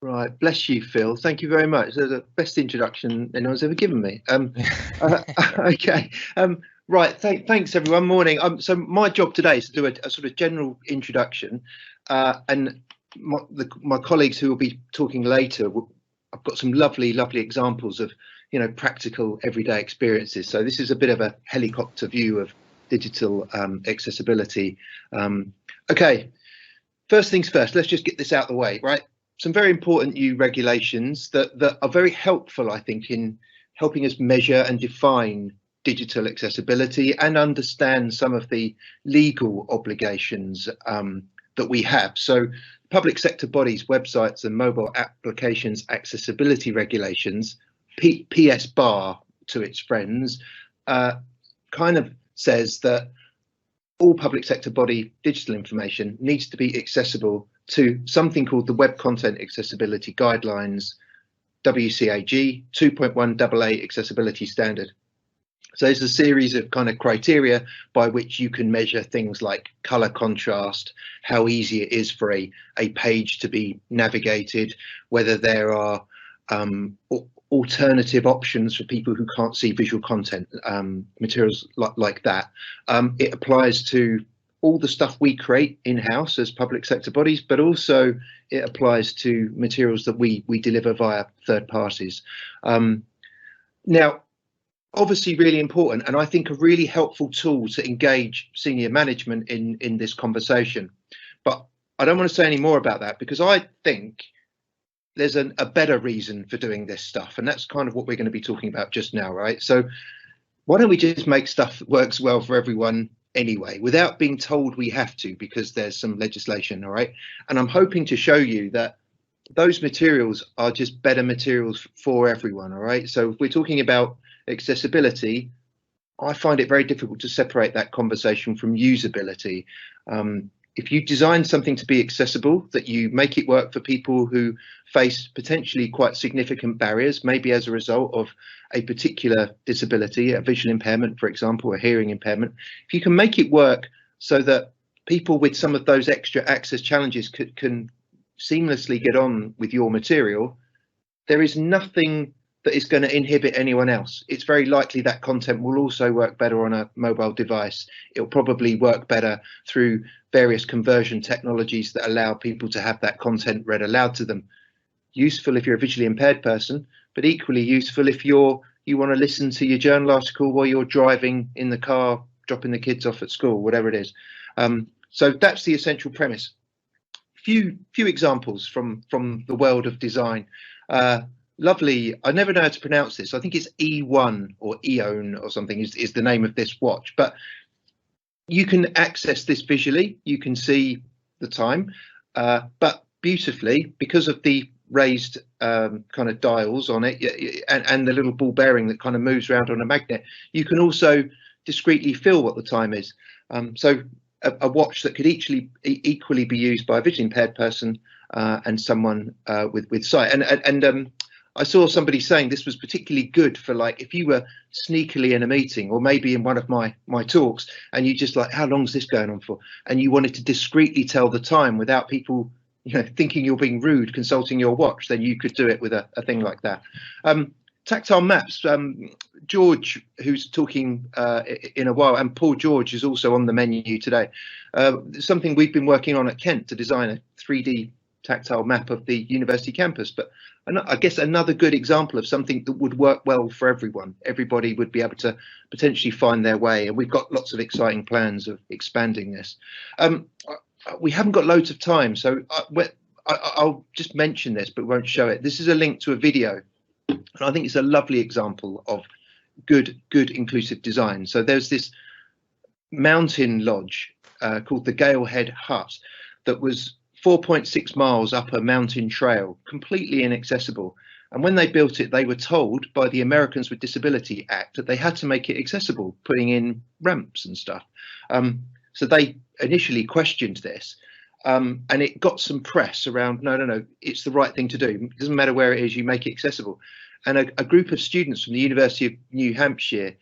Right, bless you, Phil. Thank you very much. That's the best introduction anyone's ever given me. Okay. Right. Thanks, everyone. Morning. So my job today is to do a sort of general introduction, and my colleagues who will be talking later. I've got some lovely examples of practical everyday experiences. So this is a bit of a helicopter view of digital accessibility. Okay. First things first. Let's just get this out of the way, right? Some very important new regulations that are very helpful, I think, in helping us measure and define digital accessibility and understand some of the legal obligations that we have. So public sector bodies, websites and mobile applications accessibility regulations, PS bar to its friends, kind of says that all public sector body digital information needs to be accessible to something called the Web Content Accessibility Guidelines, WCAG 2.1 AA accessibility standard. So there's a series of kind of criteria by which you can measure things like color contrast, how easy it is for a page to be navigated, whether there are alternative options for people who can't see visual content, materials like that. It applies to all the stuff we create in-house as public sector bodies, but also it applies to materials that we deliver via third parties. Now, obviously really important, and I think a really helpful tool to engage senior management in this conversation. But I don't want to say any more about that because I think there's a better reason for doing this stuff, and that's kind of what we're going to be talking about just now, right? So why don't we just make stuff that works well for everyone anyway, without being told we have to because there's some legislation, all right? And I'm hoping to show you that those materials are just better materials for everyone, all right? So if we're talking about accessibility, I find it very difficult to separate that conversation from usability. If you design something to be accessible, that you make it work for people who face potentially quite significant barriers, maybe as a result of a particular disability, a visual impairment, for example, a hearing impairment, if you can make it work so that people with some of those extra access challenges can seamlessly get on with your material, there is nothing that is going to inhibit anyone else. It's very likely that content will also work better on a mobile device. It'll probably work better through various conversion technologies that allow people to have that content read aloud to them. Useful if you're a visually impaired person, but equally useful if you want to listen to your journal article while you're driving in the car, dropping the kids off at school, whatever it is. So that's the essential premise. Few examples from the world of design. Lovely, I never know how to pronounce this. I think it's E1 or Eon or something is the name of this watch, but you can access this visually. You can see the time, but beautifully, because of the raised kind of dials on it and the little ball bearing that kind of moves around on a magnet, you can also discreetly feel what the time is. So a watch that could equally be used by a visually impaired person and someone with sight. And I saw somebody saying this was particularly good for, like, if you were sneakily in a meeting or maybe in one of my talks and you just like, how long is this going on for? And you wanted to discreetly tell the time without people, thinking you're being rude, consulting your watch, then you could do it with a thing like that. Tactile Maps, George, who's talking in a while, and Paul George is also on the menu today. Something we've been working on at Kent to design a 3D tactile map of the university campus, but I guess another good example of something that would work well for everyone. Everybody would be able to potentially find their way, and we've got lots of exciting plans of expanding this. We haven't got loads of time, so I'll just mention this but won't show it. This is a link to a video, and I think it's a lovely example of good inclusive design. So there's this mountain lodge called the Galehead Hut that was 4.6 miles up a mountain trail, completely inaccessible. And when they built it, they were told by the Americans with Disability Act that they had to make it accessible, putting in ramps and stuff. So they initially questioned this, and it got some press around, no, it's the right thing to do. It doesn't matter where it is, you make it accessible. And a group of students from the University of New Hampshire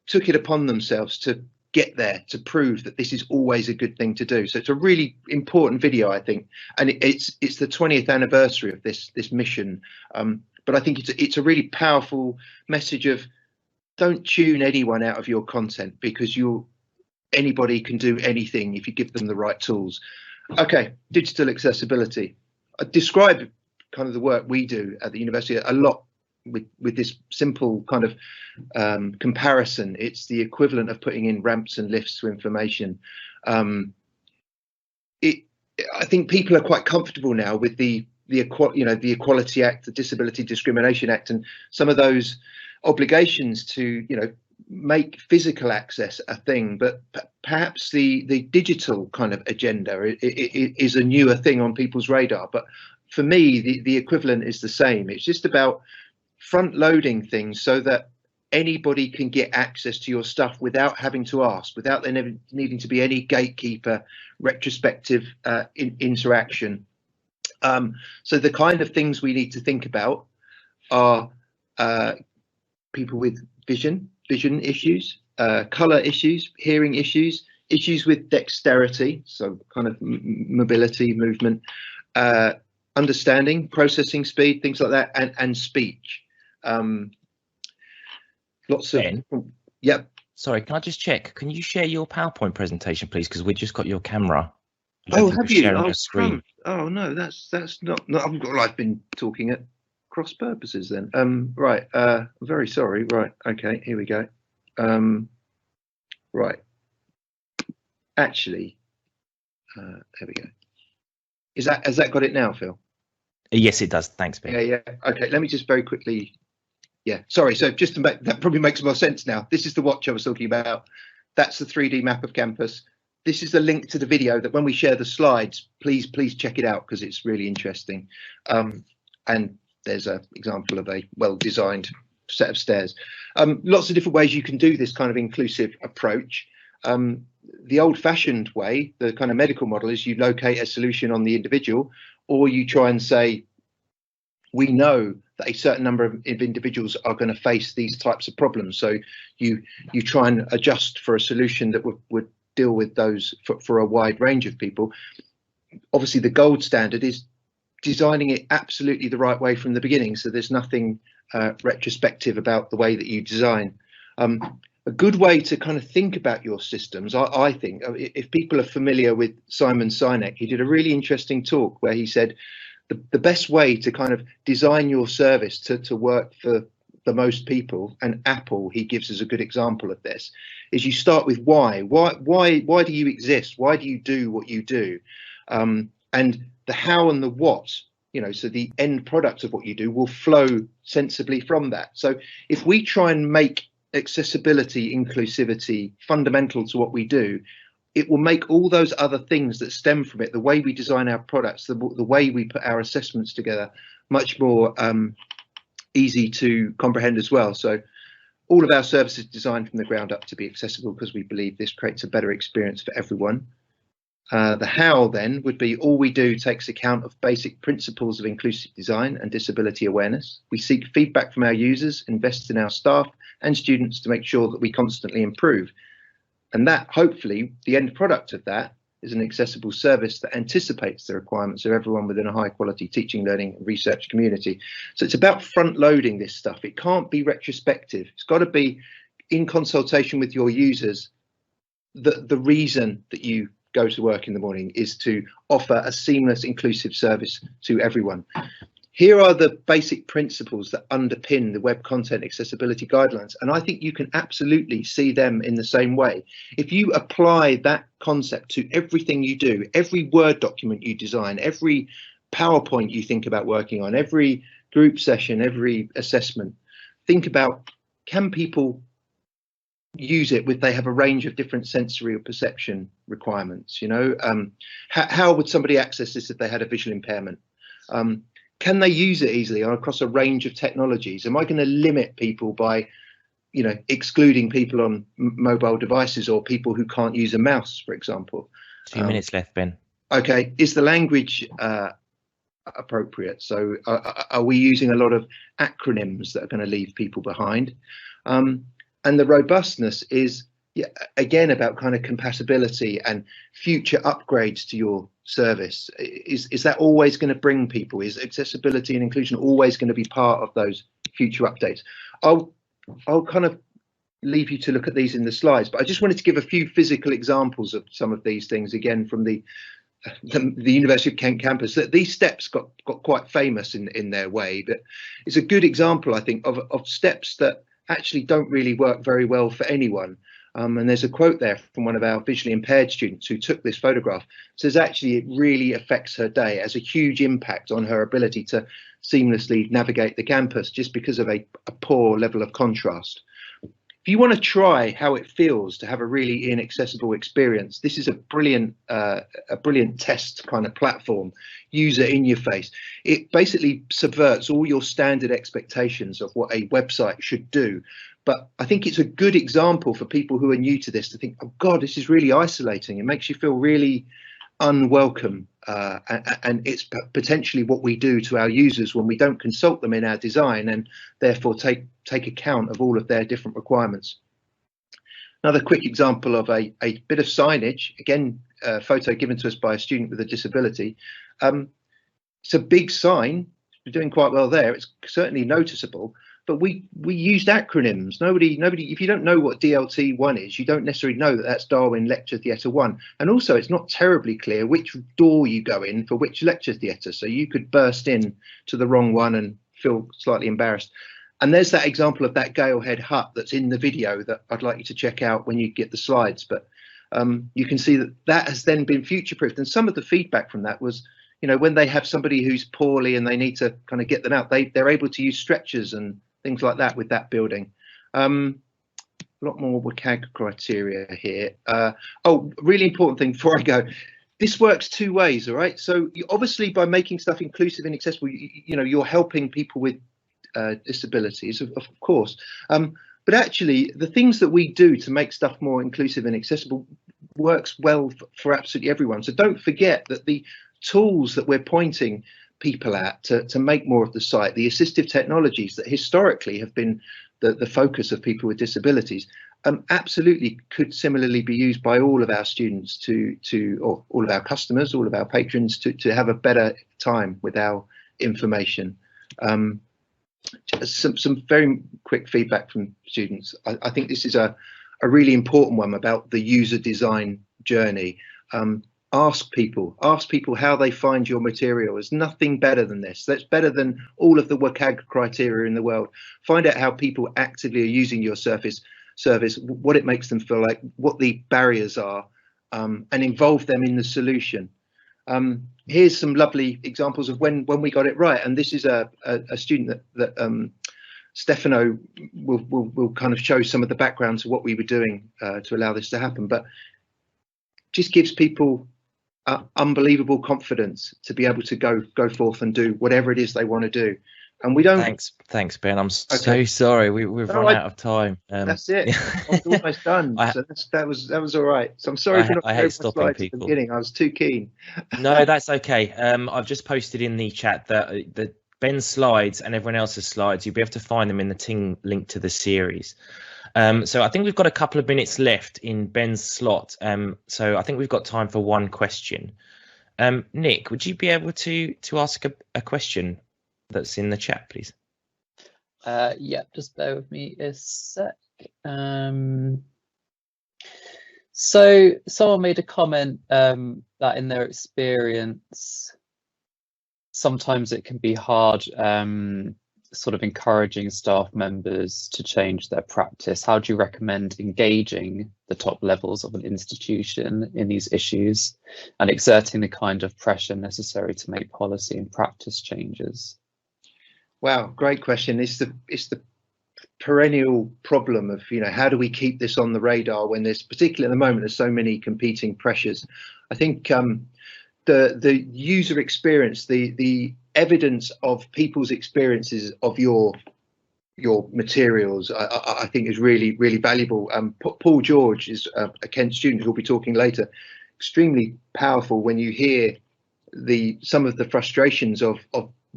took it upon themselves to get there to prove that this is always a good thing to do. So it's a really important video, I think, and it's the 20th anniversary of this mission. But I think it's a really powerful message of don't tune anyone out of your content, because anybody can do anything if you give them the right tools. Okay, digital accessibility. I describe kind of the work we do at the university a lot with this simple kind of comparison. It's the equivalent of putting in ramps and lifts to information. I think people are quite comfortable now with the Equality Act, the Disability Discrimination Act, and some of those obligations to make physical access a thing, but perhaps the digital kind of agenda is a newer thing on people's radar. But for me, the equivalent is the same. It's just about front loading things so that anybody can get access to your stuff without having to ask, without there never needing to be any gatekeeper retrospective interaction. So the kind of things we need to think about are people with vision issues, color issues, hearing issues, issues with dexterity, so kind of mobility, movement, understanding, processing speed, things like that, and speech. Lots of Ben, yep. Sorry, can I just check? Can you share your PowerPoint presentation, please? Because we just got your camera. Oh, have you? Sharing a screen. Oh no, that's not. I've been talking at cross purposes then. Right. I'm very sorry. Right. Okay. Here we go. Right. Actually, there we go. Has that got it now, Phil? Yes, it does. Thanks, Ben. Yeah. Okay. Let me just very quickly. Yeah. Sorry. So just to make that probably makes more sense now. This is the watch I was talking about. That's the 3D map of campus. This is the link to the video that when we share the slides, please check it out because it's really interesting. And there's an example of a well-designed set of stairs. Lots of different ways you can do this kind of inclusive approach. The old-fashioned way, the kind of medical model, is you locate a solution on the individual, or you try and say, we know that a certain number of individuals are going to face these types of problems. So you try and adjust for a solution that would deal with those for a wide range of people. Obviously, the gold standard is designing it absolutely the right way from the beginning, so there's nothing retrospective about the way that you design. A good way to kind of think about your systems, I think, if people are familiar with Simon Sinek, he did a really interesting talk where he said the best way to kind of design your service to work for the most people, and Apple, he gives us a good example of this, is you start with why do you exist? Why do you do what you do? And the how and the what, so the end product of what you do will flow sensibly from that. So if we try and make accessibility, inclusivity fundamental to what we do, it will make all those other things that stem from it, the way we design our products, the way we put our assessments together, much more easy to comprehend as well. So all of our services designed from the ground up to be accessible because we believe this creates a better experience for everyone. The how then would be all we do takes account of basic principles of inclusive design and disability awareness. We seek feedback from our users, invest in our staff and students to make sure that we constantly improve. And that, hopefully, the end product of that is an accessible service that anticipates the requirements of everyone within a high quality teaching, learning and research community. So it's about front loading this stuff. It can't be retrospective. It's got to be in consultation with your users. The reason that you go to work in the morning is to offer a seamless, inclusive service to everyone. Here are the basic principles that underpin the web content accessibility guidelines, and I think you can absolutely see them in the same way. If you apply that concept to everything you do, every Word document you design, every PowerPoint you think about working on, every group session, every assessment, think about, can people use it with, they have a range of different sensory or perception requirements, how would somebody access this if they had a visual impairment? Can they use it easily across a range of technologies? Am I going to limit people by, excluding people on mobile devices or people who can't use a mouse, for example? 2 minutes left, Ben. Okay, is the language appropriate? So are we using a lot of acronyms that are going to leave people behind? And the robustness is, yeah, again, about kind of compatibility and future upgrades to your service. Is that always going to bring people? Is accessibility and inclusion always going to be part of those future updates? I'll kind of leave you to look at these in the slides, but I just wanted to give a few physical examples of some of these things, again from the University of Kent campus. That these steps got quite famous in their way, but it's a good example, I think, of steps that actually don't really work very well for anyone. And there's a quote there from one of our visually impaired students who took this photograph. Says actually it really affects her day, it has a huge impact on her ability to seamlessly navigate the campus just because of a poor level of contrast. If you want to try how it feels to have a really inaccessible experience, this is a brilliant test kind of platform. User in your face. It basically subverts all your standard expectations of what a website should do. But I think it's a good example for people who are new to this to think, oh God, this is really isolating. It makes you feel really unwelcome. And it's potentially what we do to our users when we don't consult them in our design and therefore take account of all of their different requirements. Another quick example of a bit of signage, again, a photo given to us by a student with a disability. It's a big sign, we're doing quite well there, it's certainly noticeable, but we used acronyms. Nobody, if you don't know what DLT1 is, you don't necessarily know that that's Darwin Lecture Theatre 1. And also it's not terribly clear which door you go in for which lecture theatre. So you could burst in to the wrong one and feel slightly embarrassed. And there's that example of that Galehead hut that's in the video that I'd like you to check out when you get the slides. But you can see that that has then been future-proofed. And some of the feedback from that was, you know, when they have somebody who's poorly and they need to kind of get them out, they're able to use stretchers and things like that with that building. A lot more WCAG criteria here. Oh, really important thing before I go. This works two ways, all right? So you, obviously by making stuff inclusive and accessible, you know, you're helping people with disabilities, of course. But actually, the things that we do to make stuff more inclusive and accessible works well for absolutely everyone. So don't forget that the tools that we're pointing people at to make more of the site, the assistive technologies that historically have been the focus of people with disabilities, absolutely could similarly be used by all of our students or all of our customers, all of our patrons to have a better time with our information. Some very quick feedback from students. I think this is a really important one about the user design journey. Ask people how they find your material. There's nothing better than this. That's better than all of the WCAG criteria in the world. Find out how people actively are using your service, what it makes them feel like, what the barriers are, and involve them in the solution. Here's some lovely examples of when we got it right. And this is a student that Stefano will kind of show some of the background to what we were doing to allow this to happen. But just gives people unbelievable confidence to be able to go forth and do whatever it is they want to do. And we don't. Thanks, Ben. I'm so sorry. We've run out of time. That's it. I was almost done. So that was all right. So I'm sorry for not I hate stopping people. At the beginning. I was too keen. No, that's okay. I've just posted in the chat that the Ben's slides and everyone else's slides, you'll be able to find them in the Ting link to the series. So I think we've got a couple of minutes left in Ben's slot. So I think we've got time for one question. Nick, would you be able to ask a question that's in the chat, please? Yeah, just bear with me a sec. So someone made a comment that in their experience, sometimes it can be hard sort of encouraging staff members to change their practice. How do you recommend engaging the top levels of an institution in these issues and exerting the kind of pressure necessary to make policy and practice changes? Wow, great question. It's the perennial problem of, you know, how do we keep this on the radar when there's, particularly at the moment, there's so many competing pressures. I think the user experience, the evidence of people's experiences of your materials, I think is really, really valuable. Paul George is a Kent student who'll be talking later. Extremely powerful when you hear some of the frustrations of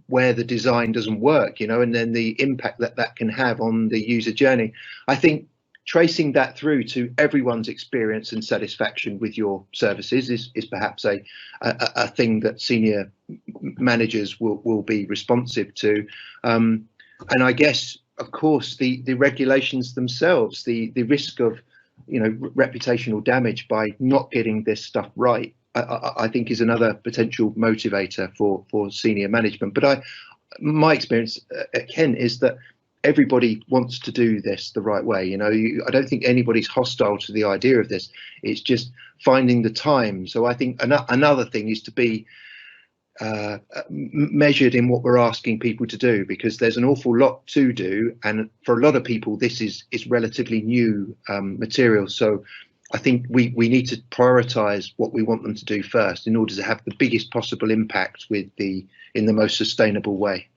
where the design doesn't work, you know, and then the impact that can have on the user journey. I think tracing that through to everyone's experience and satisfaction with your services is perhaps a thing that senior managers will be responsive to. And I guess, of course, the regulations themselves, the risk of, you know, reputational damage by not getting this stuff right, I think is another potential motivator for senior management. But my experience, Ken, is that everybody wants to do this the right way. You know, I don't think anybody's hostile to the idea of this. It's just finding the time. So I think another thing is to be measured in what we're asking people to do, because there's an awful lot to do, and for a lot of people this is relatively new material. So I think we need to prioritize what we want them to do first in order to have the biggest possible impact in the most sustainable way.